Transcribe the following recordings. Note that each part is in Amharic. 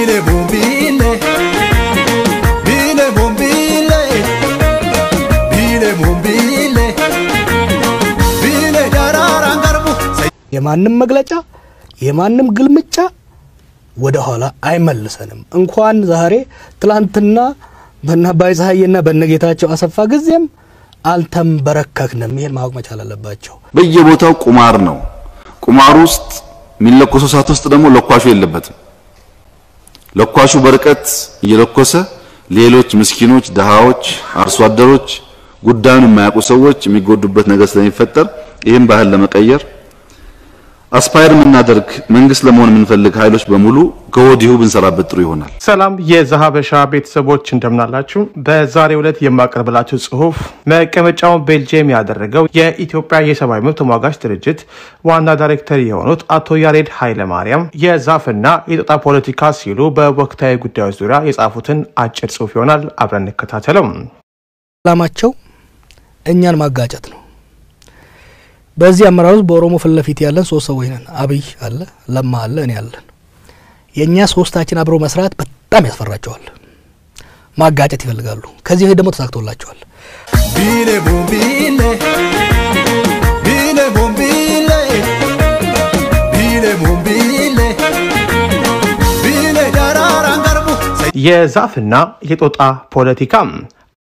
Bile bombile Bile bombile Bile bombile Bile dararan garbu የማንም መግለጫ የማንም ግልምጫ ወደ ኋላ አይመልሰንም እንኳን ዛሬ ትላንትና በእናባይ ፀሐይና በነጌታቸው አሰፋ ጊዜም አልተንበረከክንም ይሄን ማወቅ መቻል አለባቸው በየቦታው ቁማር ነው ቁማር ውስጥ ሚለኮሰው ሳት ውስጥ ደግሞ ለኳሹ የለበትም ለኳሹ በርቀት እየለኮሰ ሌሎች ምስኪኖች ደሃዎች አርሶ አደሮች ጉዳዩን የማያውቁ ሰዎች የሚጎዱበት ነገር ስለሚፈጠር ይሄን ባህል ለመቀየር አስፓየር ምናደርግ መንግስት ለመሆን ምንፈልግ ኃይሎች በሙሉ ከወዲሁ ብንሰራበት ጥሩ ይሆናል ሰላም የዛሃበሻ ቤተሰቦች እንደምናላችሁ በዛሬው ዕለት የማቀርብላችሁ ጽሁፍ መቀመጫውን ቤልጂየም ያደረገው የኢትዮጵያ የሰብአዊ መብት ተሟጋች ድርጅት ዋና ዳይሬክተር የሆኑት አቶ ያሬድ ኃይለማርያም የዛፍና የጦጣ ፖለቲካ ሲሉ በወቅታዊ ጉዳዮች ዙሪያ የጻፉትን አጭር ጽሁፍ ይሆናል አብረን እንከታተለው ዓላማቸው እኛን ማጋጨት ነው በዚህ አመራሩ በኦሮሞ ፍለፊት ያለን ሶስት ሰዎች ነን አብይ አለ ለማ አለ እኔ አለን የኛ ሶስታችን አብሮ መስራት በጣም ያስፈራቸዋል ማጋጨት ይፈልጋሉ ከዚህ ሄደ ደግሞ ተሳክቶላቸዋል ቢሌ ቦምቢሌ ቢሌ ቦምቢሌ ቢሌ ቦምቢሌ ቢሌ ዳራራን ገርቡ የዛፍና የጦጣ ፖለቲካ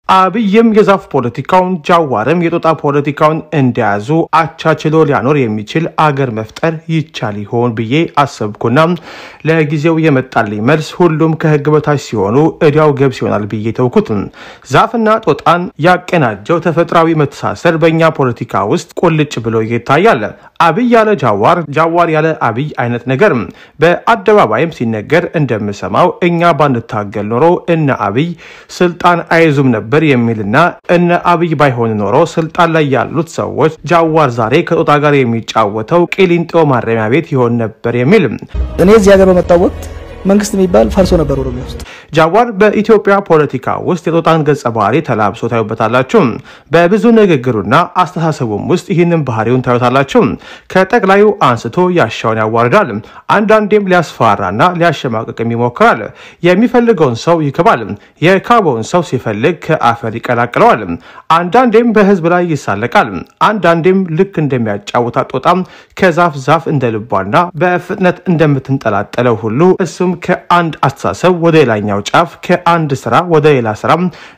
አብይም የዛፍ ፖለቲካውን ጃዋርም የጦጣ ፖለቲካውን እንዲያዙ አቻችሎ ሊያኖር የሚችል አገር መፍጠር ይቻል ይሆን ብዬ አሰብኩና ለጊዜው የመጣልኝ መልስ ሁሉም ከህግ በታች ሲሆኑ እዲያው ገብስ ይሆናል ብዬ ተውኩት ዛፍና ጦጣን ያቀናጀው ተፈጥሯዊ መተሳሰር በእኛ ፖለቲካ ውስጥ ቁልጭ ብሎ ይታያል አብይ ያለ ጃዋር ያለ አብይ አይነት ነገር በአደባባይም ሲነገር እንደምሰማው እኛ ባንታገል ኖሮ እነ አብይ ስልጣን አይዙም ነበር የሚልና እነ አብይ ባይሆን ኖሮ ስልጣን ላይ ያሉት ሰዎች ጃዋር ዛሬ ከጦጣ ጋር የሚጫወተው ቂሊንጦ ማረሚያ ቤት ይሆን ነበር የሚል እኔ እዚህ ሀገር በመጣወት መንግስት የሚባል ፈርሶ ነበር ኦሮሚያ ውስጥ ጃዋር በኢትዮጵያ ፖለቲካ ውስጥ የጦጣን ገጸ ባህሪ ተላብሶ ታዩበታላችሁ በብዙ ንግግሩና አስተሳሰቡም ውስጥ ይህንን ባህሪውን ታዩታላችሁ ከጠቅላዩ አንስቶ ያሻውን ያዋርዳል አንዳንዴም ሊያስፈራራና ሊያሸማቀቅም ይሞክራል የሚፈልገውን ሰው ይከባል የካቦውን ሰው ሲፈልግ ከአፈር ይቀላቅለዋል አንዳንዴም በህዝብ ላይ ይሳለቃል አንዳንዴም ልክ እንደሚያጫውታ ጦጣም ከዛፍ ዛፍ እንደልቧና በፍጥነት እንደምትንጠላጠለው ሁሉ እሱም ከአንድ አስተሳሰብ ወደ ሌላኛው ጫፍ ከአንድ ስራ ወደ ሌላ ስራ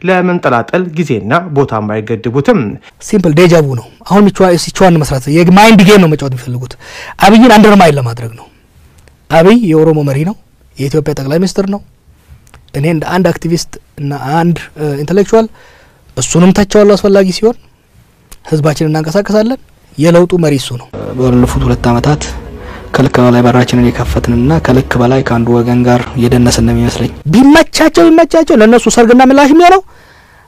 ለመንጠላጠል ጊዜና ቦታ ማይገድቡትም ሲምፕል ዴጃቡ ነው አሁን ሲቹዋን መስራት የማይንድ ጌም ነው መጫወት የሚፈልጉት አብይን አንደርማይን ለማድረግ ነው አብይ የኦሮሞ መሪ ነው የኢትዮጵያ ጠቅላይ ሚኒስትር ነው እኔ እንደ አንድ አክቲቪስት እና አንድ ኢንተሌክቹዋል እሱንም ተቻለው አስፈላጊ ሲሆን ህዝባችንን እናንቀሳቀሳለን የለውጡ መሪ እሱ ነው ባለፉት 2 አመታት ከልክ በላይ በራችንን የከፈትንና ከልክ በላይ ካንዱ ወገን ጋር የደነሰን ነው የሚመስለኝ ቢመቻቸው ለነሱ ሰርግና ምላሽ የሚያለው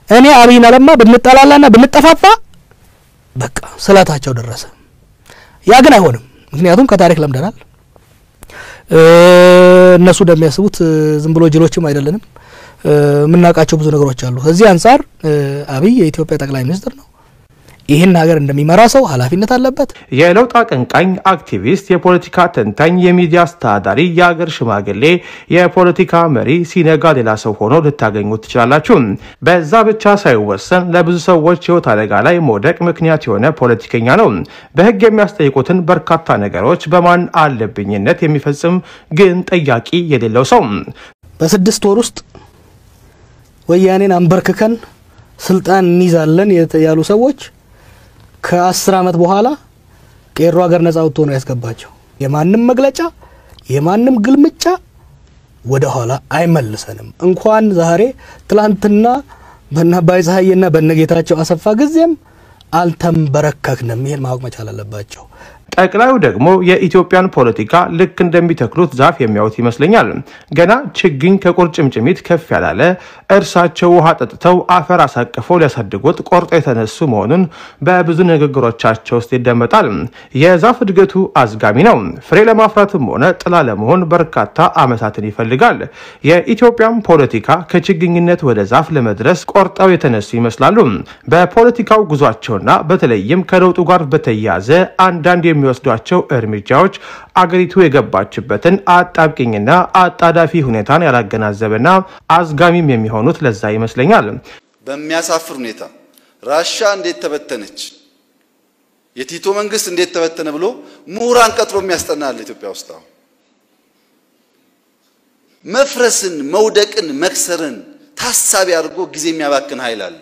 እኔ አብይና ለማ ብንጠላላና ብንጠፋፋ በቃ ሰላታቸው ደረሰ ያ ግን አይሆንም ምክንያቱም ከታሪክ ለምደናል እነሱ እንደሚያስቡት ዝም ብሎ ጅሎችም አይደለንም ምናቃቸው ብዙ ነገሮች አሉ ከዚህ አንፃር አብይ የኢትዮጵያ ጠቅላይ ሚኒስትር ነው ይሄን ሀገር እንደሚመራ ሰው ኃላፊነት አለበት የለውጥ አቀንቃኝ አክቲቪስት የፖለቲካ ተንታኝ የሚዲያ አስተዳዳሪ የሀገር ሽማግሌ የፖለቲካ መሪ ሲነጋ ሌላ ሰው ሆኖ ልታገኙት ትችላላችሁ በዛ ብቻ ሳይወሰን ለብዙ ሰዎች ህይወት አደጋ ላይ መውደቅ ምክንያት የሆነ ፖለቲከኛ ነው በህግ የሚያስጠይቁትን በርካታ ነገሮች በማን አለብኝነት የሚፈጽም ግን ጥያቄ የሌለው ሰው በ6 ወር ውስጥ ወያኔን አንበርክከን ስልጣን እንይዛለን ያሉ ሰዎች ከ10 አመት በኋላ ቄሮ ሀገር ነፃ ወጥቶ ነው ያስገባቸው የማንም መግለጫ የማንም ግልምጫ ወደ ኋላ አይመልሰንም እንኳን ዛሬ ትላንትና በእናባይ ፀሐይና በነጌታቸው አሰፋ ጊዜም አልተንበረከክንም ይሄን ማወቅ መቻል አለባቸው ጠቅላዩ ደግሞ የኢትዮጵያን ፖለቲካ ልክ እንደሚተክሉት ዛፍ የሚያዩት ይመስለኛል ገና ችግኝ ከቁርጭምጭሚት ከፍ ያላለ እርሳቸው ውሃ ጠጥተው አፈር አሳቀፈው ሊያሳድጉት ቆርጦ የተነሱ መሆኑን በብዙ ንግግሮቻቸው ውስጥ ይደመጣል የዛፍ እድገቱ አዝጋሚ ነው ፍሬ ለማፍራትም ሆነ ጥላ ለመሆን በርካታ አመታትን ይፈልጋል የኢትዮጵያን ፖለቲካ ከችግኝነት ወደ ዛፍ ለመድረስ ቆርጠው የተነሱ ይመስላሉ በፖለቲካው ጉዟቸውና በተለይም ከለውጡ ጋር በተያያዘ አንዳንድ የሚወስዷቸው እርምጃዎች አገሪቱ የገባችበትን አጣብቂኝና አጣዳፊ ሁኔታን ያላገናዘበና አዝጋሚም የሚሆኑት ለዛ ይመስለኛል። በሚያሳፍር ሁኔታ ራሻ እንዴት ተበተነች የቲቶ መንግስት እንዴት ተበተነ ብሎ ምሁራን ቀጥሮ የሚያስጠናል ኢትዮጵያ ውስጥ መፍረስን መውደቅን መክሰርን ታሳቢ አድርጎ ጊዜ የሚያባክን ኃይል አለ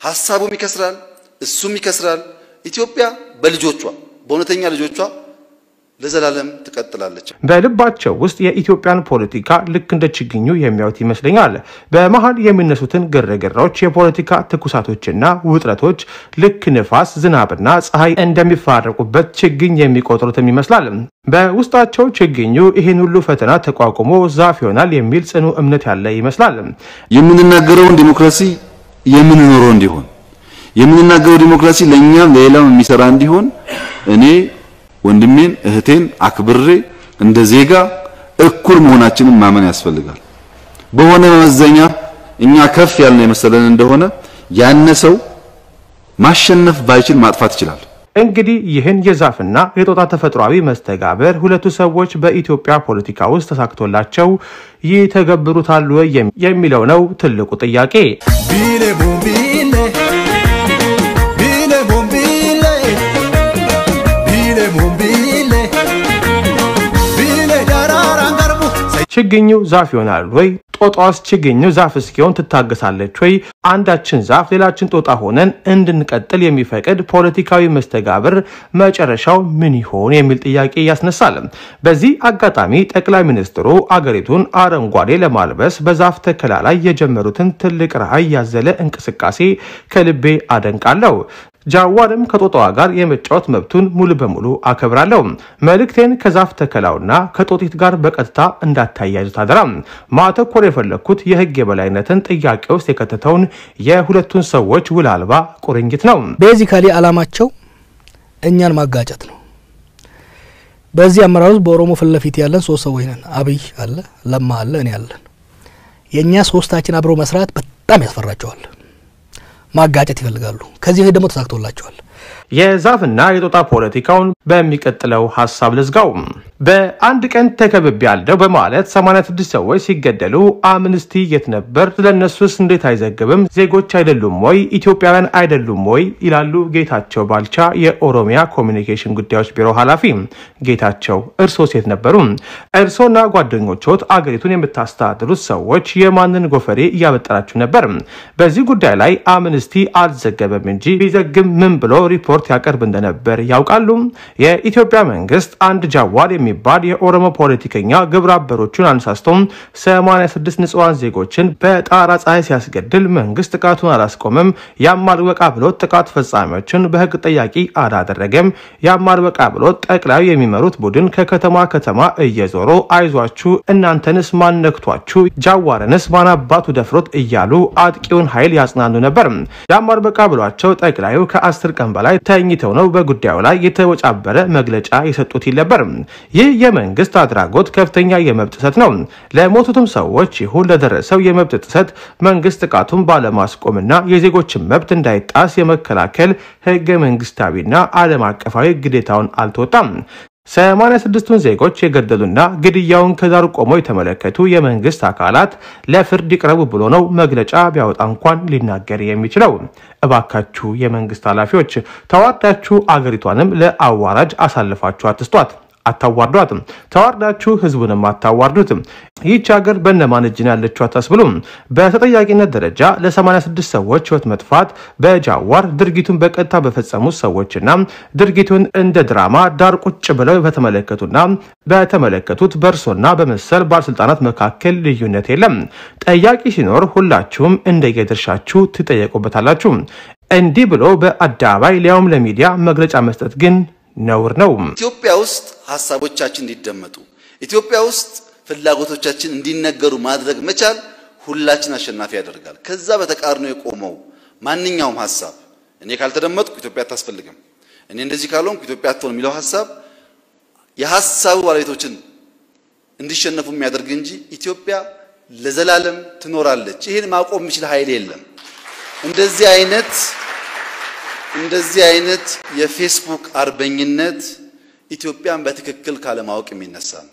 ሐሳቡም ይከስራል እሱም ይከስራል ኢትዮጵያ በልጆቿ በእውነተኛ ልጆቿ ለዘላለም ትቀጥላለች በልባቸው ውስጥ የኢትዮጵያን ፖለቲካ ልክ እንደ ችግኙ የሚያዩት ይመስለኛል በመሃል የሚነሱትን ግርግሮች የፖለቲካ ትኩሳቶችና ውጥረቶች ልክ ንፋስ ዝናብና ፀሐይ እንደሚፋረቁበት ችግኝ የሚቆጥሩትም ይመስላል በውስጣቸው ችግኙ ይሄን ሁሉ ፈተና ተቋቁሞ ዛፍ ይሆናል የሚል ጽኑ እምነት ያለ ይመስላል የምንናገረውን ዲሞክራሲ የምንኖረው እንዲሆን የምንናገረው ዲሞክራሲ ለኛም ለሌላም የሚሰራ እንዲሆን እኔ ወንድሜን እህቴን አክብሬ እንደ ዜጋ እኩል መሆናችንን ማመን ያስፈልጋል በሆነ መመዘኛ እኛ ከፍ ያልን የመሰለን እንደሆነ ያነሰው ማሸነፍ ባይችል ማጥፋት ይችላል እንግዲህ ይህን የዛፍና የጦጣ ተፈጥሯዊ መስተጋብር ሁለቱ ሰዎች በኢትዮጵያ ፖለቲካ ውስጥ ተሳክቶላቸው ይተገብሩታል ወይ የሚለው ነው ትልቁ ጥያቄ ችግኙ ዛፍ ይሆናል ወይ ጦጣስ ችግኙ ዛፍ እስኪሆን ትታገሳለች ወይ አንዳችን ዛፍ ሌላችን ጦጣ ሆነን እንድንቀጥል የሚፈቅድ ፖለቲካዊ መስተጋብር መጨረሻው ምን ይሆን የሚል ጥያቄ ያስነሳል በዚህ አጋጣሚ ጠቅላይ ሚኒስትሩ አገሪቱን አረንጓዴ ለማልበስ በዛፍ ተከላ ላይ የጀመሩትን ትልቅ ራዕይ ያዘለ እንቅስቃሴ ከልቤ አደንቃለሁ ጃዋርም ከጦጣዋ ጋር የመጫወት መብቱን ሙሉ በሙሉ አከብራለሁ መልእክቴን ከዛፍ ተከላውና ከጦጢት ጋር በቀጥታ እንዳታያዩ ታደራ ማተኮር የፈለኩት የህግ የበላይነትን ጥያቄ ውስጥ የከተተውን የሁለቱን ሰዎች ውል አልባ ቁርኝት ነው ቤዚካሊ አላማቸው እኛን ማጋጨት ነው በዚህ አመራሩ በኦሮሞ ፍለፊት ያለን ሶስት ሰዎች ነን አብይ አለ ለማ አለ እኔ አለን የኛ ሶስታችን አብሮ መስራት በጣም ያስፈራቸዋል ማጋጨት ይፈልጋሉ ከዚህ ደግሞ ተሳክቶላቸዋል የዛፍና የጦጣ ፖለቲካውን በሚቀጥለው ሐሳብ ልዝጋው በአንድ ቀን ተከብብ ያለው በማለት 86 ሰዎች ሲገደሉ አምነስቲ የት ነበር ስለነሱስ እንዴት አይዘግብም ዜጎች አይደሉም ወይ ኢትዮጵያውያን አይደሉም ወይ ይላሉ ጌታቸው ባልቻ የኦሮሚያ ኮሚኒኬሽን ጉዳዮች ቢሮ ኃላፊ ጌታቸው እርሶስ የት ነበሩ እርሶና ጓደኞቾት አገሪቱን የምታስተዳድሩት ሰዎች የማንን ጎፈሬ ያበጠራችሁ ነበር በዚህ ጉዳይ ላይ አምነስቲ አልዘገበም እንጂ ቢዘግም ምን ብሎ ሪፖርት ያቀርብ እንደነበር ያውቃሉ የኢትዮጵያ መንግስት አንድ ጃዋር የሚባል የኦሮሞ ፖለቲከኛ ግብረ አበሮቹን አንሳስቶም 86 ንጹሃን ዜጎችን በጣራ ፀሐይ ሲያስገድል መንግስት ጥቃቱን አላስቆመም ያማርበቃ ብሎ ጥቃት ፈጻሚዎችን በህግ ጠያቂ አላደረገም ያማርበቃ ብሎ ጠቅላዩ የሚመሩት ቡድን ከከተማ ከተማ እየዞሩ አይዟችሁ እናንተንስ ማን ነክቷችሁ ጃዋርንስ ማን አባቱ ደፍሮት እያሉ አጥቂውን ኃይል ያጽናኑ ነበር ያማርበቃ ብሏቸው ጠቅላዩ ከ10 ቀን በላይ ተኝተው ነው በጉዳዩ ላይ የተወጫበረ መግለጫ የሰጡት ነበር ይህ የመንግስት አድራጎት ከፍተኛ የመብት ጥሰት ነው ለሞቱትም ሰዎች ይሁን ለደረሰው የመብት ጥሰት መንግስት ጥቃቱን ባለማስቆምና የዜጎችን መብት እንዳይጣስ የመከላከል ህገ መንግስታዊና ዓለም አቀፋዊ ግዴታውን አልተወጣም 86ቱን ዜጎች የገደሉና ግድያውን ከዳር ቆመው የተመለከቱ የመንግስት አካላት ለፍርድ ይቅረቡ ብሎ ነው መግለጫ ቢያወጣ እንኳን ሊናገር የሚችለው እባካችሁ የመንግስት ኃላፊዎች ተዋርዳችሁ አገሪቷንም ለአዋራጅ አሳልፋችሁ አትስጧት አታዋርዷትም ተዋርዳችሁ ህዝቡንም አታዋርዱትም ይህች ሀገር በእነማን እጅ ያለችው አታስብሉም በተጠያቂነት ደረጃ ለ86 ሰዎች ህይወት መጥፋት በጃዋር ድርጊቱን በቀጥታ በፈጸሙ ሰዎችና ድርጊቱን እንደ ድራማ ዳር ቁጭ ብለው በተመለከቱት በርሶና በመሰል ባለስልጣናት መካከል ልዩነት የለም ጠያቂ ሲኖር ሁላችሁም እንደየድርሻችሁ ትጠየቁበታላችሁ እንዲህ ብሎ በአዳባይ ሊያውም ለሚዲያ መግለጫ መስጠት ግን ነውር ነው ኢትዮጵያ ውስጥ ሐሳቦቻችን እንዲደመጡ ኢትዮጵያ ውስጥ ፍላጎቶቻችን እንዲነገሩ ማድረግ መቻል ሁላችን አሸናፊ ያደርጋል ከዛ በተቃርኖ የቆመው ማንኛውም ሐሳብ እኔ ካልተደመጥኩ ኢትዮጵያ አታስፈልግም እኔ እንደዚህ ካልሆንኩ ኢትዮጵያ አትሆንም የሚለው ሐሳብ የሐሳቡ ባለቤቶችን እንዲሸነፉ የሚያደርግ እንጂ ኢትዮጵያ ለዘላለም ትኖራለች ይሄን ማቆም የሚችል ኃይል የለም እንደዚህ አይነት እንደዚህ አይነት የፌስቡክ አርበኝነት ኢትዮጵያን በትክክል ካለማወቅ የሚነሳ ነው።